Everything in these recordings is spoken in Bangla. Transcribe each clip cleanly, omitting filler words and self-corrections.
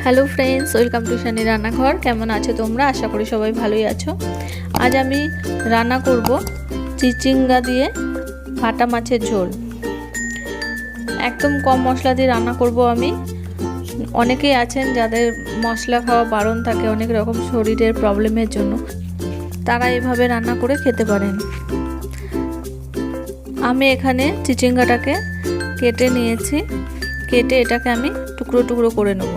Hello friends, welcome to Ishani রান্নাঘর। কেমন আছো তোমরা? আশা করি সবাই ভালোই আছো। আজ আমি রান্না করব চিচিঙ্গা দিয়ে বাটা মাছের ঝোল। একদম কম মশলা দিয়ে রান্না করব আমি। অনেকেই আছেন যাদের মশলা খাওয়া বারণ থাকে অনেক রকম শরীরের প্রবলেমের জন্য, তারা এভাবে রান্না করে খেতে পারেন। আমি এখানে চিচিঙ্গাটাকে কেটে নিয়েছি। কেটে এটাকে আমি টুকরো টুকরো করে নেব।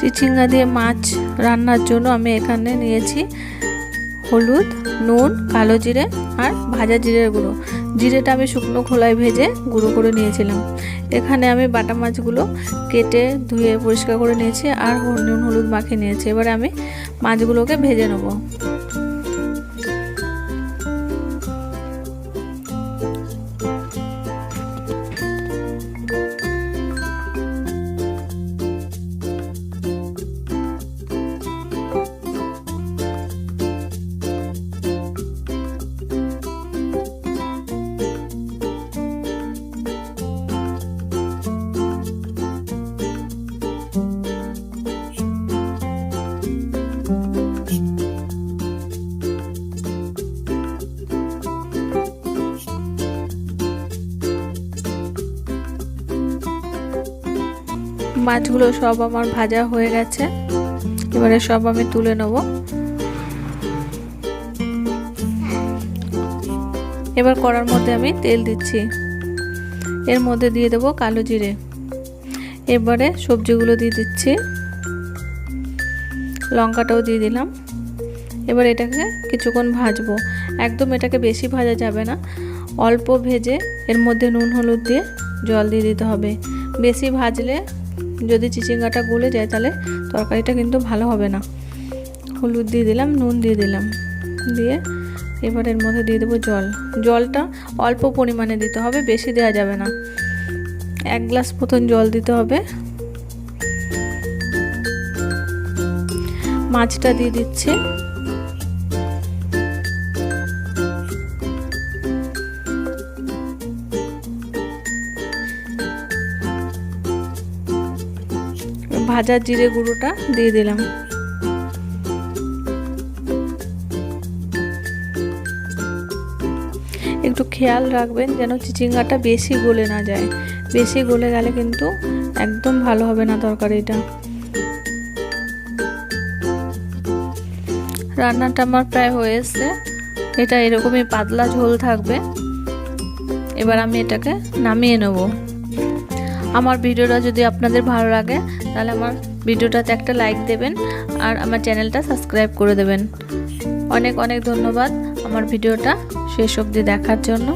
চিচিঙ্গা দিয়ে মাছ রান্নার জন্য আমি এখানে নিয়েছি হলুদ, নুন, কালো জিরে আর ভাজা জিরের গুঁড়ো। জিরেটা আমি শুকনো খোলায় ভেজে গুঁড়ো করে নিয়েছিলাম। এখানে আমি বাটা মাছগুলো কেটে ধুয়ে পরিষ্কার করে নিয়েছি আর নুন হলুদ মাখিয়ে নিয়েছি। এবারে আমি মাছগুলোকে ভেজে নেব। মাছগুলো সব আমার ভাজা হয়ে গেছে। এবারে সব আমি তুলে নেব। এবার কড়ার মধ্যে আমি তেল দিচ্ছি। এর মধ্যে দিয়ে দেব কালো জিরে। এবারে সবজিগুলো দিয়ে দিচ্ছি, লঙ্কাটাও দিয়ে দিলাম। এবার এটাকে কিছুক্ষণ ভাজবো। একদম এটাকে বেশি ভাজা যাবে না, অল্প ভেজে এর মধ্যে নুন হলুদ দিয়ে জল দিয়ে দিতে হবে। বেশি ভাজলে যদি চিচিঙ্গাটা গলে যায় তাহলে তরকারিটা কিন্তু ভালো হবে না। হলুদ দিয়ে দিলাম, নুন দিয়ে দিলাম, দিয়ে এবার এর মধ্যে দিয়ে দেবো জল। জলটা অল্প পরিমাণে দিতে হবে, বেশি দেওয়া যাবে না। 1 গ্লাস মতন জল দিতে হবে। মাছটা দিয়ে দিচ্ছি। ভাজা জিরে গুঁড়োটা দিয়ে দিলাম। একটু খেয়াল রাখবেন যেন চিচিঙ্গাটা বেশি গলে না যায়। বেশি গলে গেলে কিন্তু একদম ভালো হবে না তরকারিটা। রান্নাটা আমার প্রায় হয়ে এসছে। এটা এরকমই পাতলা ঝোল থাকবে। এবার আমি এটাকে নামিয়ে নেব। আমার ভিডিওটা যদি আপনাদের ভালো লাগে তাহলে আমার ভিডিওটাতে একটা লাইক দেবেন আর আমার চ্যানেলটা সাবস্ক্রাইব করে দেবেন। অনেক অনেক ধন্যবাদ আমার ভিডিওটা শেষ অবধি দেখার জন্য।